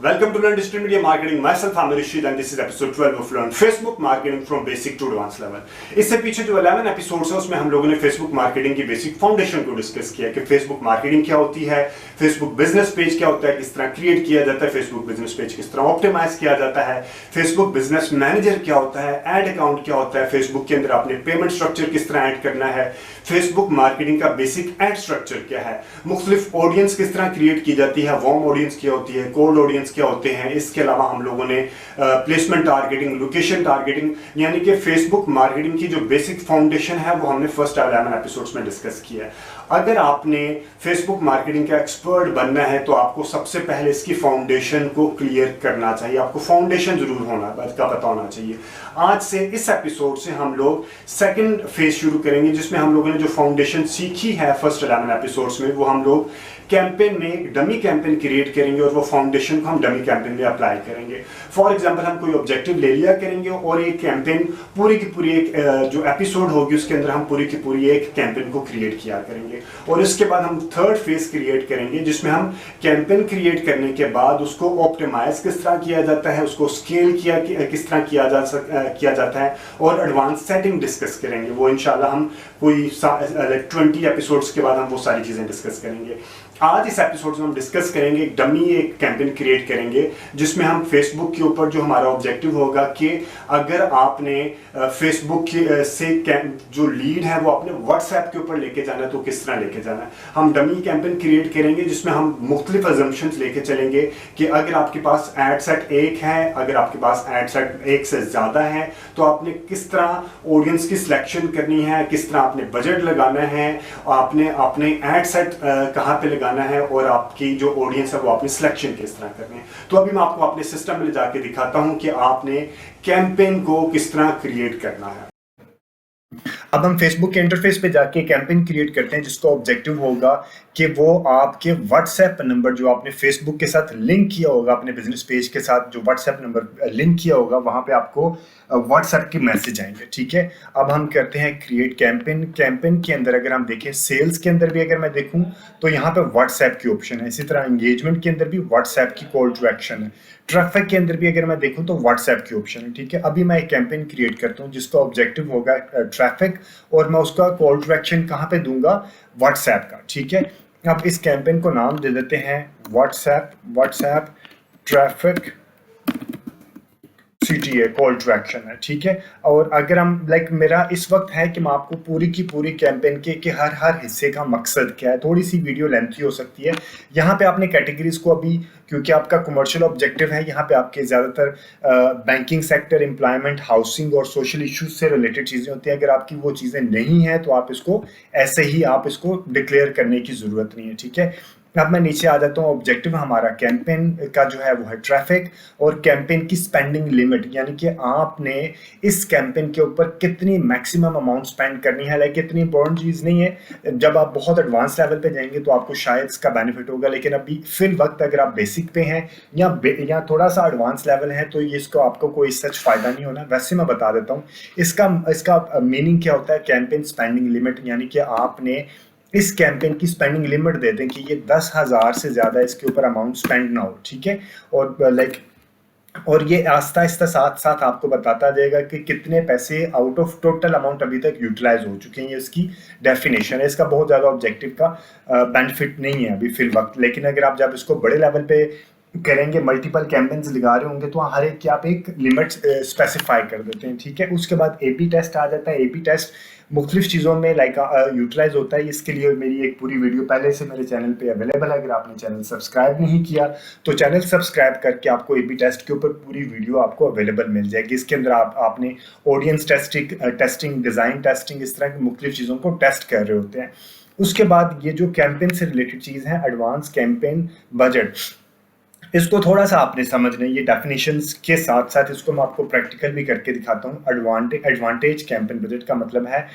Welcome to Learn Digital Media Marketing. Myself, I'm Rishid, and this is episode 12 of Learn Facebook Marketing from Basic to Advanced Level. इससे पीछे जो 11 episodes हैं उसमें हम लोगों ने फेसबुक मार्केटिंग की बेसिक फाउंडेशन को डिस्कस किया कि फेसबुक मार्केटिंग क्या होती है, फेसबुक बिजनेस पेज क्या होता है, किस तरह क्रिएट किया जाता है, फेसबुक बिजनेस पेज किस तरह ऑप्टिमाइज किया जाता है, फेसबुक बिजनेस मैनेजर क्या होता है, एड अकाउंट क्या होता है, फेसबुक के अंदर आपने पेमेंट स्ट्रक्चर किस तरह ऐड करना है, फेसबुक मार्केटिंग का बेसिक एड स्ट्रक्चर क्या है, मुख्तलिफ ऑडियंस किस तरह क्रिएट की जाती है, वार्म ऑडियंस क्या होती है, कोल्ड ऑडियंस क्या होते हैं। इसके अलावा हम लोगों ने प्लेसमेंट टारगेटिंग, लोकेशन टारगेटिंग, यानी कि फेसबुक मार्केटिंग की जो बेसिक फाउंडेशन है वो हमने फर्स्ट 11 एपिसोड्स में डिस्कस किया है। अगर आपने फेसबुक मार्केटिंग का एक्सपर्ट बनना है तो आपको सबसे पहले इसकी फाउंडेशन को क्लियर करना चाहिए, आपको फाउंडेशन जरूर होना का पता होना चाहिए। आज से इस एपिसोड से हम लोग सेकंड फेज शुरू करेंगे जिसमें हम लोगों ने जो फाउंडेशन सीखी है फर्स्ट 11 एपिसोड्स में वो हम लोग कैंपेन में एक डमी कैंपेन क्रिएट करेंगे और वो फाउंडेशन को हम डमी कैंपेन में अप्लाई करेंगे। फॉर एग्जांपल हम कोई ऑब्जेक्टिव ले लिया करेंगे और एक कैंपेन पूरी की पूरी एक जो एपिसोड होगी उसके अंदर हम पूरी की पूरी एक कैंपेन को क्रिएट किया करेंगे और इसके बाद हम थर्ड फेज क्रिएट करेंगे जिसमें हम कैंपेन क्रिएट करने के बाद उसको ऑप्टिमाइज किस तरह किया जाता है, उसको स्केल किस तरह किया जाता है और एडवांस सेटिंग डिस्कस करेंगे। वो इंशाल्लाह हम कोई 20 एपिसोड्स के बाद हम वो सारी चीजें डिस्कस करेंगे। आज इस एपिसोड में हम डिस्कस करेंगे एक डमी एक कैंपेन क्रिएट करेंगे जिसमें हम फेसबुक के ऊपर जो हमारा ऑब्जेक्टिव होगा कि अगर आपने फेसबुक से जो लीड है वो अपने व्हाट्सएप के ऊपर लेके जाना है तो किस तरह लेके जाना है। हम डमी कैंपेन क्रिएट करेंगे जिसमें हम मुख्तलिफ अजम्पशंस लेके चलेंगे कि अगर आपके पास एड सेट एक है, अगर आपके पास एड सेट एक से ज़्यादा है तो आपने किस तरह ऑडियंस की सिलेक्शन करनी है, किस तरह आपने बजट लगाना है, आपने अपने एड सेट कहाँ पे लगाना है और आपकी जो ऑडियंस है वो आपने सिलेक्शन किस तरह करनी है। तो अभी मैं आपको अपने सिस्टम में ले जाके दिखाता हूं कि आपने कैंपेन को किस तरह क्रिएट करना है। अब हम फेसबुक के इंटरफेस पे जाके कैंपेन क्रिएट करते हैं जिसका ऑब्जेक्टिव होगा कि वो आपके व्हाट्सएप नंबर जो आपने फेसबुक के साथ लिंक किया होगा, अपने बिजनेस पेज के साथ जो व्हाट्सएप नंबर लिंक किया होगा वहां पे आपको व्हाट्सएप के मैसेज आएंगे। ठीक है, अब हम करते हैं क्रिएट कैंपेन। कैंपेन के अंदर अगर हम देखें, सेल्स के अंदर भी अगर मैं देखूं तो यहाँ पे व्हाट्सएप की ऑप्शन है, इसी तरह एंगेजमेंट के अंदर भी व्हाट्सएप की कॉल टू एक्शन है, ट्रैफिक के अंदर भी अगर मैं देखूं तो व्हाट्सएप की ऑप्शन है। ठीक है, अभी मैं एक कैंपेन क्रिएट करता हूं जिसका ऑब्जेक्टिव होगा ट्रैफिक और मैं उसका कॉल टू एक्शन कहाँ पे दूंगा, व्हाट्सएप का। ठीक है, अब इस कैंपेन को नाम दे देते हैं WhatsApp traffic CTA, call to action है। ठीक है, और अगर हम मेरा इस वक्त है कि मैं आपको पूरी की पूरी कैंपेन के हर हिस्से का मकसद क्या है, थोड़ी सी वीडियो लेंथी हो सकती है। यहाँ पे आपने कैटेगरीज को अभी, क्योंकि आपका कमर्शियल ऑब्जेक्टिव है, यहाँ पे आपके ज़्यादातर बैंकिंग सेक्टर, एम्प्लॉयमेंट, हाउसिंग और सोशल इश्यूज से रिलेटेड चीज़ें होती हैं। अगर आपकी वो चीज़ें नहीं हैं तो आप इसको ऐसे ही आप इसको डिक्लेयर करने की ज़रूरत नहीं है। ठीक है, अब मैं नीचे आ जाता हूँ। ऑब्जेक्टिव हमारा कैंपेन का जो है वो है ट्रैफिक और कैंपेन की स्पेंडिंग लिमिट, यानी कि आपने इस कैंपेन के ऊपर कितनी मैक्सिमम अमाउंट स्पेंड करनी है। इतनी इंपॉर्टेंट चीज़ नहीं है, जब आप बहुत एडवांस लेवल पे जाएंगे तो आपको शायद इसका बेनिफिट होगा, लेकिन अभी फिल वक्त अगर आप बेसिक पे हैं या थोड़ा सा एडवांस लेवल है तो ये इसको आपको कोई सच फायदा नहीं होना। वैसे मैं बता देता हूँ इसका मीनिंग क्या होता है। कैंपेन स्पेंडिंग लिमिट यानी कि आपने इस कैंपेन की स्पेंडिंग लिमिट दे दें कि ये 10,000 से ज़्यादा इसके ऊपर अमाउंट स्पेंड ना हो। ठीक है, और ये आस्ता आस्ता साथ साथ आपको बताता जाएगा कि कितने पैसे आउट ऑफ टोटल अमाउंट अभी तक यूटिलाइज हो चुके हैं। ये इसकी डेफिनेशन है। इसका बहुत ज़्यादा ऑब्जेक्टिव का बेनिफिट नहीं है अभी फिल वक्त, लेकिन अगर आप जब इसको बड़े लेवल पे करेंगे, मल्टीपल कैंपेन्स लगा रहे होंगे तो हर एक की आप एक लिमिट स्पेसिफाई कर देते हैं। ठीक है, उसके बाद A/B टेस्ट आ जाता है। A/B टेस्ट मुख्तलिफ चीज़ों में यूटिलाइज होता है। इसके लिए मेरी एक पूरी वीडियो पहले से मेरे चैनल पे अवेलेबल है। अगर आपने चैनल सब्सक्राइब नहीं किया तो चैनल सब्सक्राइब करके आपको A/B टेस्ट के ऊपर पूरी वीडियो आपको अवेलेबल मिल जाएगी। इसके अंदर आपने ऑडियंस टेस्टिंग, डिज़ाइन टेस्टिंग, इस तरह की मुख्तलिफ चीज़ों को टेस्ट कर रहे होते हैं। उसके बाद ये जो कैंपेन से रिलेटेड चीज़ है, एडवांस कैंपेन बजट, इसको थोड़ा सा आपने समझना है। ये डेफिनेशंस के साथ साथ इसको मैं आपको प्रैक्टिकल भी करके दिखाता हूँ। एडवांटेज कैंपेन बजट का मतलब है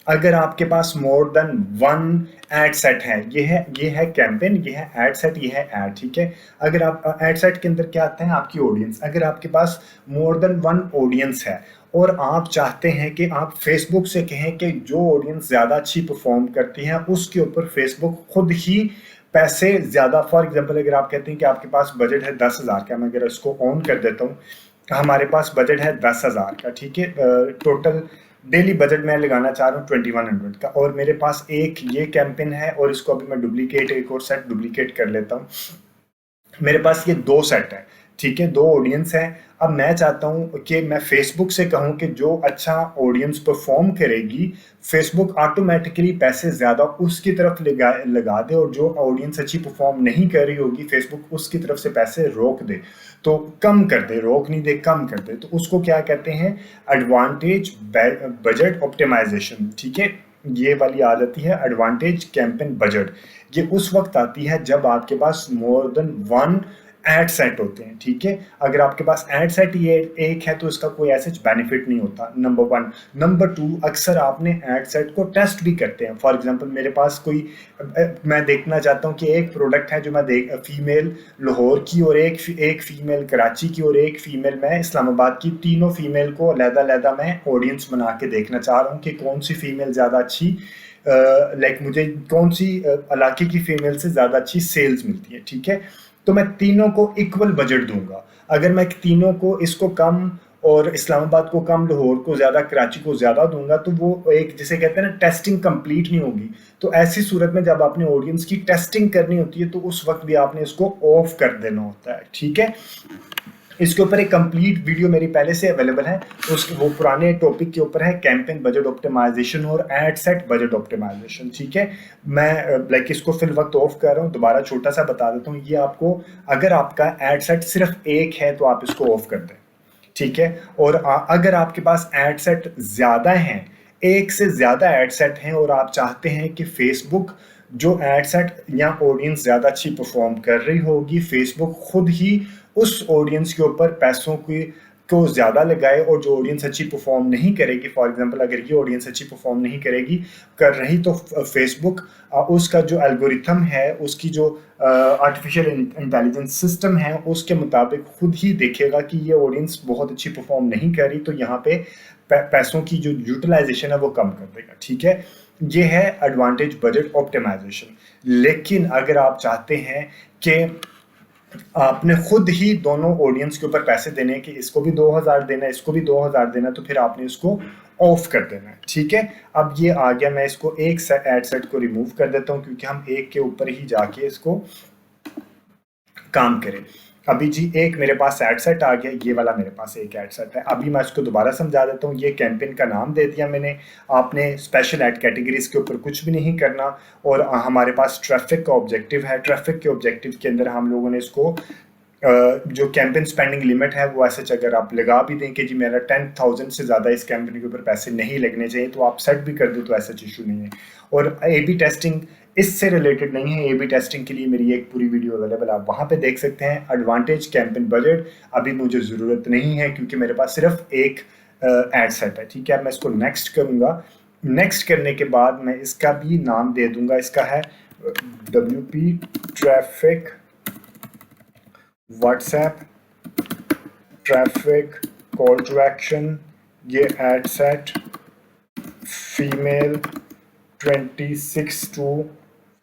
अगर आपके पास मोर देन 1 एड सेट है, ये है कैंपेन, ये है एड सेट, ये है एड। ठीक है, अगर आप एड सेट के अंदर क्या आता है, आपकी ऑडियंस। अगर आपके पास मोर देन 1 ऑडियंस है और आप चाहते हैं कि आप फेसबुक से कहें कि जो ऑडियंस ज़्यादा अच्छी परफॉर्म करती है उसके ऊपर फेसबुक खुद ही पैसे ज़्यादा, फॉर एग्जांपल अगर आप कहते हैं कि आपके पास बजट है 10,000 का, मैं अगर इसको ऑन कर देता हूँ, हमारे पास बजट है 10,000 का, ठीक है, टोटल डेली बजट मैं लगाना चाह रहा हूँ 2100 का, और मेरे पास एक ये कैंपेन है, और इसको अभी मैं डुप्लीकेट, एक और सेट डुप्लीकेट कर लेता हूँ। मेरे पास ये 2 सेट है, ठीक है, 2 ऑडियंस है। अब मैं चाहता हूँ कि मैं फेसबुक से कहूँ कि जो अच्छा ऑडियंस परफॉर्म करेगी, फेसबुक ऑटोमेटिकली पैसे ज़्यादा उसकी तरफ लगा दे, और जो ऑडियंस अच्छी परफॉर्म नहीं कर रही होगी, फेसबुक उसकी तरफ से पैसे रोक दे, तो कम कर दे, रोक नहीं दे, कम कर दे। तो उसको क्या कहते हैं, एडवांटेज बजट ऑप्टिमाइजेशन, ठीक है। ये वाली आ जाती है एडवांटेज कैंपेन बजट। ये उस वक्त आती है जब आपके पास मोर देन 1 एड सेट होते हैं, ठीक है। अगर आपके पास एड सेट ये एक है तो इसका कोई ऐसा बेनिफिट नहीं होता, नंबर 1। नंबर 2, अक्सर आपने एड सेट को टेस्ट भी करते हैं। फॉर एग्जांपल मेरे पास कोई, मैं देखना चाहता हूँ कि एक प्रोडक्ट है जो मैं फीमेल लाहौर की, और एक फीमेल कराची की, और एक फीमेल मैं इस्लामाबाद की, तीनों फीमेल को अलग-अलग मैं ऑडियंस बना के देखना चाह रहा हूँ कि कौन सी फीमेल ज़्यादा अच्छी, लाइक मुझे कौन सी इलाके की फीमेल से ज़्यादा अच्छी सेल्स मिलती है, ठीक है। तो मैं तीनों को इक्वल बजट दूंगा। अगर मैं तीनों को, इसको कम और इस्लामाबाद को कम, लाहौर को ज़्यादा, कराची को ज़्यादा दूंगा, तो वो एक जिसे कहते हैं ना टेस्टिंग कंप्लीट नहीं होगी। तो ऐसी सूरत में जब आपने ऑडियंस की टेस्टिंग करनी होती है तो उस वक्त भी आपने इसको ऑफ कर देना होता है, ठीक है। इसके ऊपर एक कंप्लीट वीडियो मेरी पहले से अवेलेबल है, उसके वो पुराने टॉपिक के ऊपर है, कैंपेन बजट ऑप्टिमाइजेशन और एड सेट बजट ऑप्टिमाइजेशन, ठीक है। मैं लाइक इसको फिल वक्त ऑफ कर रहा हूँ, दोबारा छोटा सा बता देता हूँ। ये आपको, अगर आपका एड सेट सिर्फ एक है तो आप इसको ऑफ कर दें, ठीक है। और अगर आपके पास एड सेट ज़्यादा हैं, एक से ज़्यादा एड सेट हैं, और आप चाहते हैं कि फेसबुक जो एड सेट या ऑडियंस ज़्यादा अच्छी परफॉर्म कर रही होगी, फेसबुक खुद ही उस ऑडियंस के ऊपर पैसों की को ज़्यादा लगाए, और जो ऑडियंस अच्छी परफॉर्म नहीं करेगी, फॉर एग्जांपल अगर ये ऑडियंस अच्छी परफॉर्म नहीं करेगी कर रही, तो फेसबुक उसका जो एल्गोरिथम है, उसकी जो आर्टिफिशियल इंटेलिजेंस सिस्टम है, उसके मुताबिक खुद ही देखेगा कि ये ऑडियंस बहुत अच्छी परफॉर्म नहीं कर रही, तो यहाँ पे पैसों की जो यूटिलाइजेशन है वो कम कर देगा, ठीक है। ये है एडवांटेज बजट ऑप्टिमाइजेशन। लेकिन अगर आप चाहते हैं कि आपने खुद ही दोनों ऑडियंस के ऊपर पैसे देने कि इसको भी 2000 देना, इसको भी 2000 देना, तो फिर आपने इसको ऑफ कर देना है, ठीक है। अब ये आ गया, मैं इसको एक एड सेट को रिमूव कर देता हूं, क्योंकि हम एक के ऊपर ही जाके इसको काम करें। अभी जी एक मेरे पास एड सेट आ गया, ये वाला मेरे पास एक एड सेट है। अभी मैं इसको दोबारा समझा देता हूँ। ये कैंपेन का नाम दे दिया मैंने, आपने स्पेशल एड कैटेगरीज के ऊपर कुछ भी नहीं करना, और हमारे पास ट्रैफिक का ऑब्जेक्टिव है। ट्रैफिक के ऑब्जेक्टिव के अंदर हम लोगों ने इसको जो कैंपेन स्पेंडिंग लिमिट है वो ऐसे अगर आप लगा भी दें कि जी मेरा 10,000 से ज़्यादा इस कैंपेन के ऊपर पैसे नहीं लगने चाहिए, तो आप सेट भी कर दो तो ऐसा इशू नहीं है। और ए बी टेस्टिंग इससे रिलेटेड नहीं है, ए बी टेस्टिंग के लिए मेरी एक पूरी वीडियो अवेलेबल, आप वहाँ पे देख सकते हैं। एडवांटेज कैंपेन बजट अभी मुझे ज़रूरत नहीं है, क्योंकि मेरे पास सिर्फ एक एड सेट है, ठीक है। मैं इसको नेक्स्ट करूँगा। नेक्स्ट करने के बाद मैं इसका भी नाम दे दूंगा, इसका है WP traffic WhatsApp traffic call to action. ये एड सेट फीमेल 26 to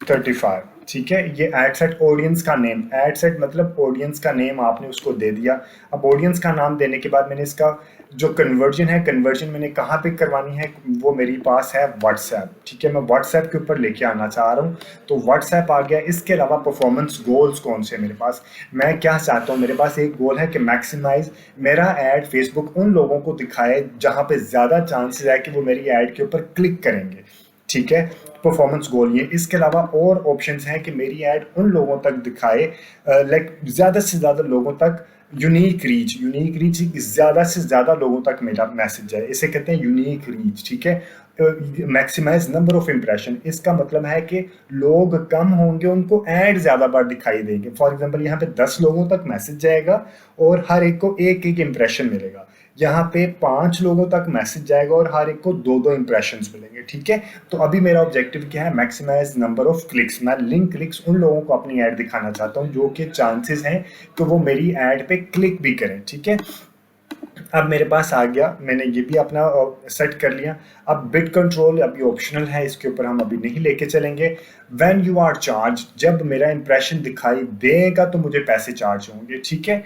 35, ठीक है। ये एड सेट ऑडियंस का नेम, एड सेट मतलब ऑडियंस का नेम आपने उसको दे दिया। अब ऑडियंस का नाम देने के बाद मैंने इसका जो कन्वर्जन है, कन्वर्जन मैंने कहाँ पे करवानी है, वो मेरे पास है व्हाट्सएप, ठीक है। मैं व्हाट्सएप के ऊपर लेके आना चाह रहा हूँ, तो व्हाट्सएप आ गया। इसके अलावा परफॉर्मेंस गोल्स कौन से मेरे पास, मैं क्या चाहता हूँ, मेरे पास एक गोल है कि मैक्सिमाइज मेरा ऐड फेसबुक उन लोगों को दिखाए जहाँ पे ज़्यादा चांसेस है कि वो मेरी ऐड के ऊपर क्लिक करेंगे, ठीक है। परफॉर्मेंस गोल ये। इसके अलावा और ऑप्शंस हैं कि मेरी ऐड उन लोगों तक दिखाए, लाइक ज़्यादा से ज़्यादा लोगों तक, यूनिक रीच ज़्यादा से ज़्यादा लोगों तक मेरा मैसेज जाए, इसे कहते हैं यूनिक रीच, ठीक है। मैक्सिमाइज नंबर ऑफ इम्प्रेशन, इसका मतलब है कि लोग कम होंगे, उनको ऐड ज़्यादा बार दिखाई देंगे। फॉर एग्जांपल यहाँ पे 10 लोगों तक मैसेज जाएगा और हर एक को एक एक इम्प्रेशन मिलेगा। यहाँ पे 5 लोगों तक मैसेज जाएगा और हर एक को 2-2 इंप्रेशंस मिलेंगे, ठीक है। तो अभी मेरा ऑब्जेक्टिव क्या है, मैक्सिमाइज नंबर ऑफ क्लिक्स। मैं लिंक क्लिक्स उन लोगों को अपनी ऐड दिखाना चाहता हूँ जो कि चांसेस हैं कि वो मेरी ऐड पे क्लिक भी करें, ठीक है। अब मेरे पास आ गया, मैंने ये भी अपना सेट कर लिया। अब बिट कंट्रोल अभी ऑप्शनल है, इसके ऊपर हम अभी नहीं लेके चलेंगे। व्हेन यू आर चार्ज, जब मेरा इंप्रेशन दिखाई देगा तो मुझे पैसे चार्ज होंगे, ठीक है।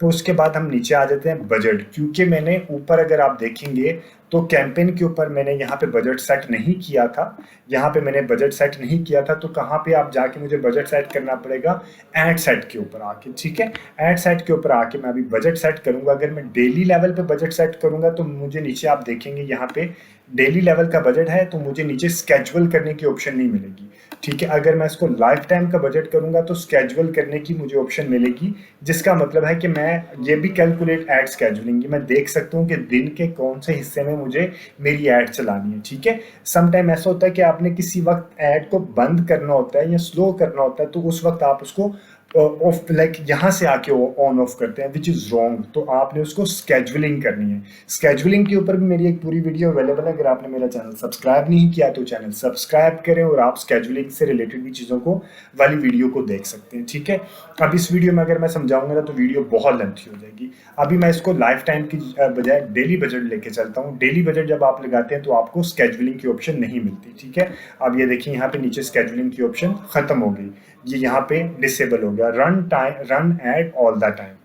तो उसके बाद हम नीचे आ जाते हैं बजट, क्योंकि मैंने ऊपर अगर आप देखेंगे तो कैंपेन के ऊपर मैंने यहाँ पे बजट सेट नहीं किया था, यहाँ पे मैंने बजट सेट नहीं किया था। तो कहाँ पे आप जाके मुझे बजट सेट करना पड़ेगा, ऐड सेट के ऊपर आके, ठीक है। ऐड सेट के ऊपर आके मैं अभी बजट सेट करूंगा। अगर मैं डेली लेवल पे बजट सेट करूंगा तो मुझे नीचे आप देखेंगे यहाँ पे डेली लेवल का बजट है, तो मुझे नीचे स्केजुअल करने की ऑप्शन नहीं मिलेगी, ठीक है। अगर मैं इसको लाइफ टाइम का बजट करूंगा तो स्केजुअल करने की मुझे ऑप्शन मिलेगी, जिसका मतलब है कि मैं ये भी कैलकुलेट एड स्केजुलिंग, मैं देख सकता हूँ कि दिन के कौन से हिस्से में मुझे मेरी ऐड चलानी है, ठीक है। सम टाइम ऐसा होता है कि आपने किसी वक्त ऐड को बंद करना होता है या स्लो करना होता है, तो उस वक्त आप उसको ऑफ लाइक यहाँ से आके ऑन ऑफ करते हैं, विच इज़ रॉन्ग। तो आपने उसको स्केजुअलिंग करनी है। स्केजुअलिंग के ऊपर भी मेरी एक पूरी वीडियो अवेलेबल है, अगर आपने मेरा चैनल सब्सक्राइब नहीं किया तो चैनल सब्सक्राइब करें और आप स्केजुअलिंग से रिलेटेड भी चीज़ों को वाली वीडियो को देख सकते हैं, ठीक है। अब इस वीडियो में अगर मैं समझाऊंगा ना तो वीडियो बहुत लेंथी हो जाएगी। अभी मैं इसको लाइफ टाइम की बजाय डेली बजट लेके चलता हूँ। डेली बजट जब आप लगाते हैं तो आपको स्केजुअलिंग की ऑप्शन नहीं मिलती, ठीक है। अब ये देखिए यहाँ पे नीचे स्केजुअलिंग की ऑप्शन खत्म हो गई, ये यहाँ पे डिसेबल हो गया, run ad all the time.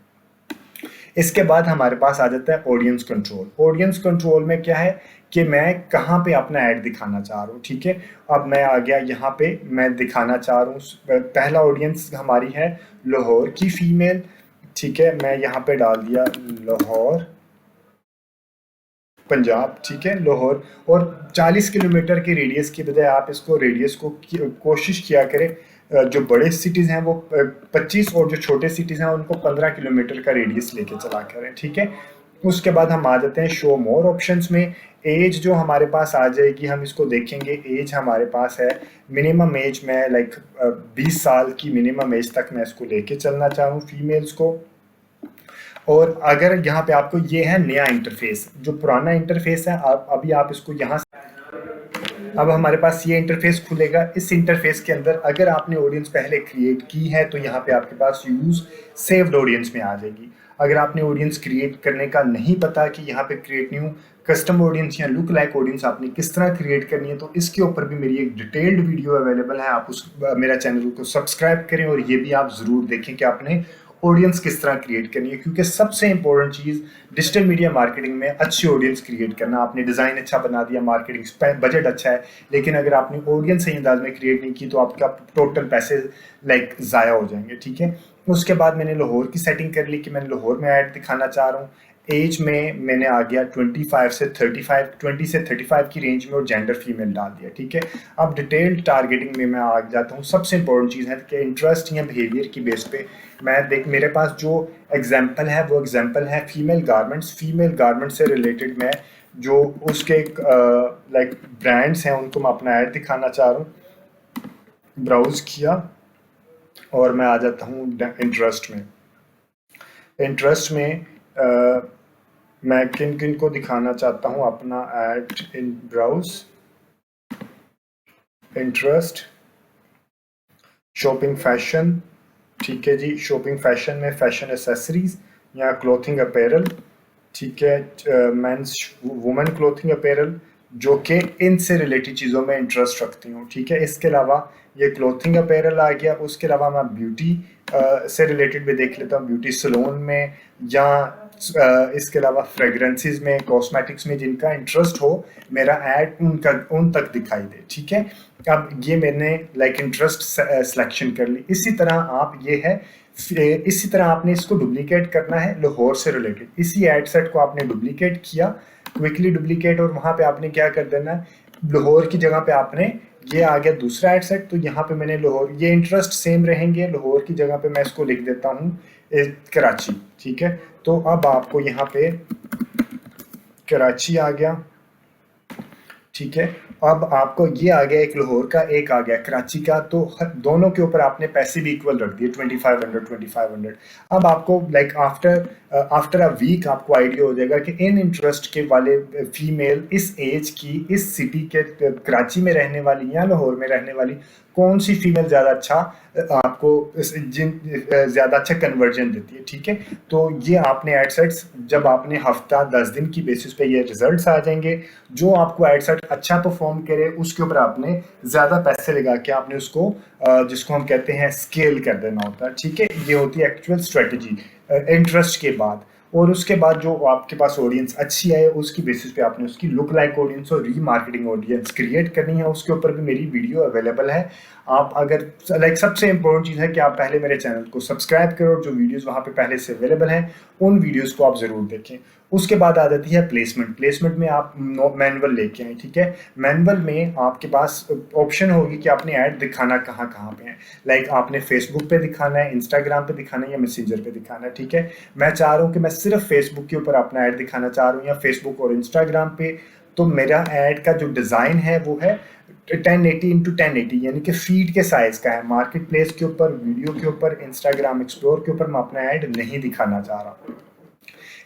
इसके बाद हमारे पास आ जाता है ऑडियंस कंट्रोल। ऑडियंस कंट्रोल में क्या है कि मैं कहाँ पे अपना ऐड दिखाना चाह रहा हूँ, ठीक है। अब मैं आ गया यहाँ पे, मैं दिखाना चाह रहा हूँ, पहला ऑडियंस हमारी है लाहौर की फीमेल, ठीक है। मैं यहाँ पे डाल दिया लाहौर पंजाब, ठीक है, लाहौर। और 40 किलोमीटर के रेडियस की बजाय आप इसको रेडियस को कोशिश किया करें, जो बड़े सिटीज़ हैं वो 25 और जो छोटे सिटीज़ हैं उनको 15 किलोमीटर का रेडियस लेके चला करें, ठीक है। उसके बाद हम आ जाते हैं शो मोर ऑप्शंस में। एज जो हमारे पास आ जाएगी, हम इसको देखेंगे। एज हमारे पास है मिनिमम एज में लाइक 20 साल की मिनिमम एज तक मैं इसको लेके चलना चाह रहा हूँ फीमेल्स को। और अगर यहाँ पे आपको ये है नया इंटरफेस, जो पुराना इंटरफेस है अभी आप इसको यहाँ से, अब हमारे पास ये इंटरफेस खुलेगा। इस इंटरफेस के अंदर अगर आपने ऑडियंस पहले क्रिएट की है तो यहाँ पे आपके पास यूज सेव्ड ऑडियंस में आ जाएगी। अगर आपने ऑडियंस क्रिएट करने का नहीं पता कि यहाँ पे क्रिएट न्यू कस्टम ऑडियंस या लुक लाइक ऑडियंस आपने किस तरह क्रिएट करनी है, तो इसके ऊपर भी मेरी एक डिटेल्ड वीडियो अवेलेबल है। आप उस मेरा चैनल को सब्सक्राइब करें और ये भी आप ज़रूर देखें कि आपने ऑडियंस किस तरह क्रिएट करनी है, क्योंकि सबसे इंपॉर्टेंट चीज़ डिजिटल मीडिया मार्केटिंग में अच्छी ऑडियंस क्रिएट करना। आपने डिज़ाइन अच्छा बना दिया, मार्केटिंग बजट अच्छा है, लेकिन अगर आपने ऑडियंस सही अंदाज में क्रिएट नहीं की तो आपका टोटल पैसे लाइक ज़ाया हो जाएंगे, ठीक है। उसके बाद मैंने लाहौर की सेटिंग कर ली कि मैंने लाहौर में ऐड दिखाना चाह रहा हूँ। एज में मैंने आ गया 25 से 35, 20 से 35 की रेंज में, और जेंडर फीमेल डाल दिया, ठीक है। अब डिटेल्ड टारगेटिंग में मैं आ जाता हूँ। सबसे इंपॉर्टेंट चीज़ है कि इंटरेस्ट या बिहेवियर की बेस पे मैं मेरे पास जो एग्जाम्पल है वो एग्जाम्पल है फीमेल गारमेंट्स। फीमेल गारमेंट से रिलेटेड मैं जो उसके लाइक ब्रांड्स हैं उनको मैं अपना ऐड दिखाना चाह रहा हूँ। ब्राउज़ किया और मैं आ जाता हूँ इंटरेस्ट में। इंटरेस्ट में मैं किन किन को दिखाना चाहता हूँ अपना ad in browse. Interest, shopping fashion, ठीक है जी। शॉपिंग फैशन में फैशन एसेसरीज या क्लोथिंग अपैरल, ठीक है। मेंस वुमेन क्लोथिंग अपैरल, जो कि इनसे रिलेटेड चीज़ों में इंटरेस्ट रखती हूँ, ठीक है। इसके अलावा ये क्लोथिंग अपैरल आ गया। उसके अलावा मैं ब्यूटी से रिलेटेड भी देख लेता हूँ, ब्यूटी सैलून में, या इसके अलावा फ्रेगरेंसेस में, कॉस्मेटिक्स में, जिनका इंटरेस्ट हो मेरा ऐड उन तक दिखाई दे, ठीक है। अब ये मैंने लाइक इंटरेस्ट सिलेक्शन कर ली। इसी तरह आप ये है, इसी तरह आपने इसको डुप्लीकेट करना है लाहौर से रिलेटेड। इसी एड सेट को आपने डुप्लीकेट किया, क्विकली डुप्लीकेट, और वहाँ पे आपने क्या कर देना है, लाहौर की जगह पे आपने, ये आ गया दूसरा एड सेट, तो यहाँ पे मैंने लाहौर, ये इंटरेस्ट सेम रहेंगे, लाहौर की जगह पे मैं इसको लिख देता हूँ कराची, ठीक है। तो अब आपको यहाँ पे कराची आ गया, ठीक है। अब आपको ये आ गया एक लाहौर का, एक आ गया कराची का, तो दोनों के ऊपर आपने पैसे भी इक्वल रख दिए, 2500। अब आपको लाइक आफ्टर अ वीक आपको आइडिया हो जाएगा कि इन इंटरेस्ट के वाले फीमेल इस एज की, इस सिटी के, कराची में रहने वाली या लाहौर में रहने वाली कौन सी फीमेल ज़्यादा अच्छा आपको ज़्यादा अच्छा कन्वर्जन देती है, ठीक है। तो ये आपने एड सेट्स जब आपने हफ्ता 10 दिन की बेसिस पे ये रिजल्ट्स आ जाएंगे, जो आपको एड सेट अच्छा परफॉर्म करे उसके ऊपर आपने ज़्यादा पैसे लगा के आपने उसको जिसको हम कहते हैं स्केल कर देना होता है, ठीक है। ये होती है एक्चुअल स्ट्रेटजी इंटरेस्ट के बाद। और उसके बाद जो आपके पास ऑडियंस अच्छी आए उसकी बेसिस पे आपने उसकी लुक लाइक ऑडियंस और रीमार्केटिंग ऑडियंस क्रिएट करनी है। उसके ऊपर भी मेरी वीडियो अवेलेबल है। आप अगर लाइक सबसे इंपॉर्टेंट चीज़ है कि आप पहले मेरे चैनल को सब्सक्राइब करो, जो वीडियोस वहाँ पे पहले से अवेलेबल हैं उन वीडियोस को आप ज़रूर देखें। उसके बाद आ जाती है प्लेसमेंट। प्लेसमेंट में आप मैनुअल लेके आए, ठीक है। मैनुअल में आपके पास ऑप्शन होगी कि आपने ऐड दिखाना कहाँ कहाँ पे है। लाइक आपने फेसबुक पे दिखाना है, इंस्टाग्राम पे दिखाना है या मैसेंजर पे दिखाना है, ठीक है। मैं चाह रहा हूँ कि मैं सिर्फ फेसबुक के ऊपर अपना ऐड दिखाना चाह रहा हूँ या फेसबुक और इंस्टाग्राम पे। तो मेरा ऐड का जो डिज़ाइन है वो है 1080 इंटू 1080, यानी कि फीड के साइज का है। मार्केट प्लेस के ऊपर, वीडियो के ऊपर, इंस्टाग्राम एक्सप्लोर के ऊपर मैं अपना ऐड नहीं दिखाना चाह रहा।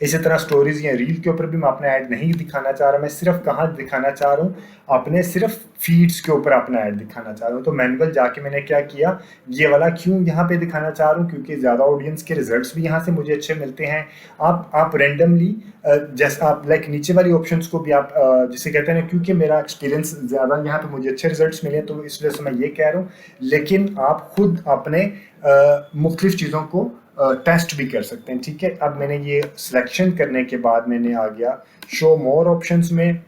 इसी तरह स्टोरीज या रील के ऊपर भी मैं अपना ऐड नहीं दिखाना चाह रहा। मैं सिर्फ कहाँ दिखाना चाह रहा हूँ, अपने सिर्फ फीड्स के ऊपर अपना ऐड दिखाना चाह रहा हूँ। तो मैनुअल जाके मैंने क्या किया, ये वाला क्यों यहाँ पे दिखाना चाह रहा हूँ, क्योंकि ज़्यादा ऑडियंस के रिजल्ट्स भी यहाँ से मुझे अच्छे मिलते हैं। आप रेंडमली जैसा आप लाइक नीचे वाली ऑप्शंस को भी आप जिसे कहते हैं ना, क्योंकि मेरा एक्सपीरियंस ज़्यादा यहाँ पे मुझे अच्छे रिजल्ट्स मिले तो इस वजह से मैं ये कह रहा हूँ। लेकिन आप खुद अपने मुख्तलिफ चीज़ों को टेस्ट भी कर सकते हैं, ठीक है। अब मैंने ये सिलेक्शन करने के बाद मैंने आ गया शो मोर ऑप्शंस में।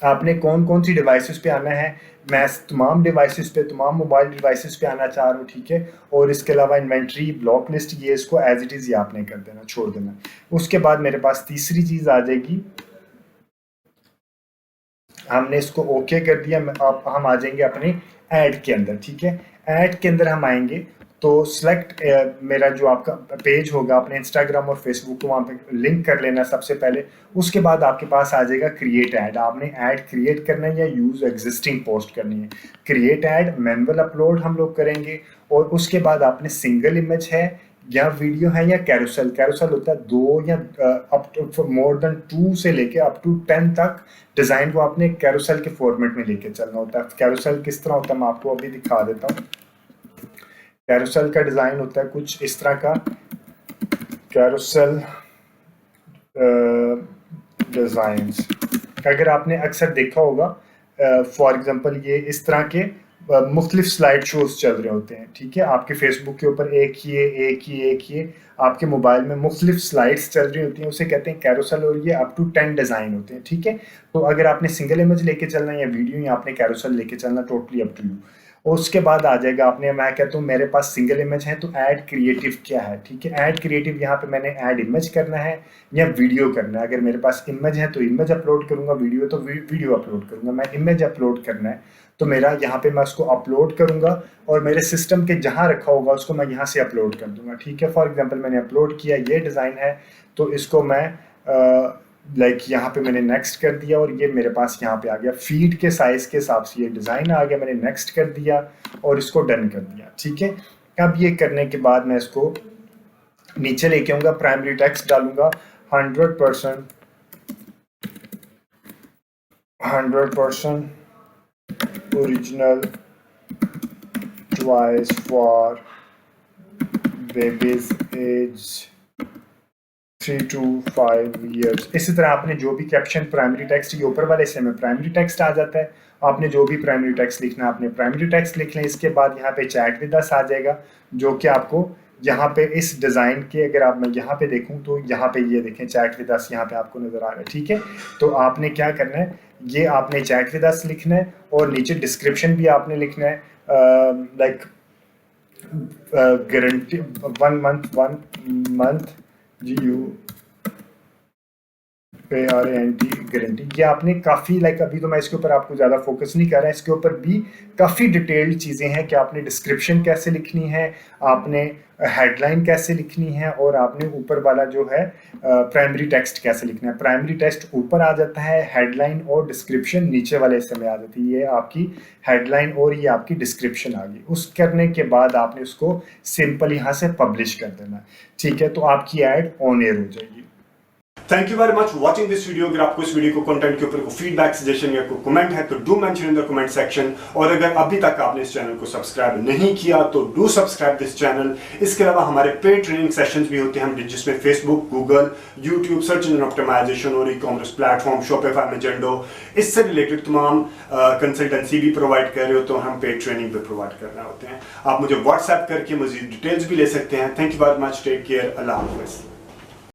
आपने कौन कौन सी डिवाइसेस पे आना है, मैं तमाम डिवाइसेस पे, तमाम मोबाइल डिवाइसेस पे आना चाह रहा हूँ, ठीक है। और इसके अलावा इन्वेंट्री, ब्लॉक लिस्ट, ये इसको एज इट इज़ ये आपने कर देना, छोड़ देना। उसके बाद मेरे पास तीसरी चीज़ आ जाएगी, हमने इसको ओके कर दिया। अब हम आ जाएंगे अपने ऐड के अंदर, ठीक है। ऐड के अंदर हम आएंगे तो सिलेक्ट मेरा जो आपका पेज होगा अपने इंस्टाग्राम और फेसबुक को वहाँ पे लिंक कर लेना सबसे पहले। उसके बाद आपके पास आ जाएगा क्रिएट ऐड। आपने ऐड क्रिएट करना है या यूज एग्जिस्टिंग पोस्ट करनी है। क्रिएट ऐड, मैनुअल अपलोड हम लोग करेंगे। और उसके बाद आपने सिंगल इमेज है या वीडियो है या कैरोसेल। कैरोसेल होता है 2 या अप टू मोर देन 2 से लेके अप टू 10 तक डिज़ाइन को आपने कैरोसेल के फॉर्मेट में लेके चलना होता है। कैरोसेल किस तरह होता है मैं आपको अभी दिखा देता हूँ। कैरोसेल का डिज़ाइन होता है कुछ इस तरह का। कैरोसेल डिज़ाइंस अगर आपने अक्सर देखा होगा, फॉर एग्जांपल ये इस तरह के मुख्तलिफ स्लाइड शोज चल रहे होते हैं, ठीक है। आपके फेसबुक के ऊपर एक ही आपके मोबाइल में मुख्तलिफ स्लाइड्स चल रही होती हैं, उसे कहते हैं कैरोसेल। और ये अप टू 10 डिज़ाइन होते हैं, ठीक है। तो अगर आपने सिंगल इमेज लेके चलना है या वीडियो या आपने कैरोसेल लेके चलना, टोटली अप टू यू। उसके बाद आ जाएगा आपने, मैं कहता हूँ मेरे पास सिंगल इमेज है तो ऐड क्रिएटिव क्या है, ठीक है। ऐड क्रिएटिव यहाँ पे मैंने ऐड इमेज करना है या वीडियो करना है। अगर मेरे पास इमेज है तो इमेज अपलोड करूंगा, वीडियो तो वीडियो अपलोड करूंगा। मैं इमेज अपलोड करना है तो मेरा यहाँ पे मैं उसको अपलोड करूंगा और मेरे सिस्टम के जहाँ रखा होगा उसको मैं यहाँ से अपलोड कर दूंगा, ठीक है। फॉर एग्जाम्पल मैंने अपलोड किया, ये डिज़ाइन है तो इसको मैं लाइक यहाँ पे मैंने नेक्स्ट कर दिया और ये मेरे पास यहाँ पे आ गया। फीड के साइज के हिसाब से ये डिज़ाइन आ गया, मैंने नेक्स्ट कर दिया और इसको डन कर दिया, ठीक है। अब ये करने के बाद मैं इसको नीचे लेके आऊँगा, प्राइमरी टेक्स्ट डालूंगा 100% original choice for babies age 3 to 5 years। इसी तरह आपने जो भी कैप्शन प्राइमरी टेक्स्ट, ये ऊपर वाले हिस्से में प्राइमरी टेक्स्ट आ जाता है। आपने जो भी प्राइमरी टेक्स्ट लिखना है आपने प्राइमरी टेक्स्ट लिख लें। इसके बाद यहाँ पे चैट विद अस आ जाएगा, जो कि आपको यहाँ पे इस डिज़ाइन के, अगर आप मैं यहाँ पे देखूँ तो यहाँ पे ये देखें चैट विद अस यहाँ पे आपको नज़र आ रहा है, ठीक है। तो आपने क्या करना है, ये आपने चैट विद अस लिखना है और नीचे डिस्क्रिप्शन भी आपने लिखना है like guarantee 1 month GU guarantee. ये आपने काफ़ी लाइक, अभी तो मैं इसके ऊपर आपको ज़्यादा फोकस नहीं कर रहा है, इसके ऊपर भी काफ़ी डिटेल्ड चीज़ें हैं कि आपने डिस्क्रिप्शन कैसे लिखनी है, आपने हेडलाइन कैसे लिखनी है और आपने ऊपर वाला जो है प्राइमरी टेक्स्ट कैसे लिखना है। प्राइमरी टेक्स्ट ऊपर आ जाता है, हेडलाइन और डिस्क्रिप्शन नीचे वाले हिस्से में आ जाती है। ये आपकी हेडलाइन और ये आपकी डिस्क्रिप्शन आ गई। उस करने के बाद आपने उसको सिंपल यहाँ से पब्लिश कर देना, ठीक है। तो आपकी ऐड ऑन एयर हो जाएगी। Thank you very much watching this video. अगर आपको इस वीडियो को कंटेंट के ऊपर कोई फीडबैक, सजेशन या कोई कमेंट है तो do mention in the comment section. और अगर अभी तक आपने इस चैनल को सब्सक्राइब नहीं किया तो डू सब्सक्राइब दिस चैनल। इसके अलावा हमारे पेड ट्रेनिंग सेशंस भी होते हैं जिसमें Facebook, Google, YouTube, search engine optimization और e commerce platform, Shopify, Magento, इससे रिलेटेड तमाम कंसल्टेंसी भी प्रोवाइड कर रहे हो तो हम पेड ट्रेनिंग भी प्रोवाइड कर रहे होते हैं। आप मुझे व्हाट्सएप करके मजीद डिटेल्स भी ले सकते हैं। Thank you very much, take care, अल्लाह हाफिज़।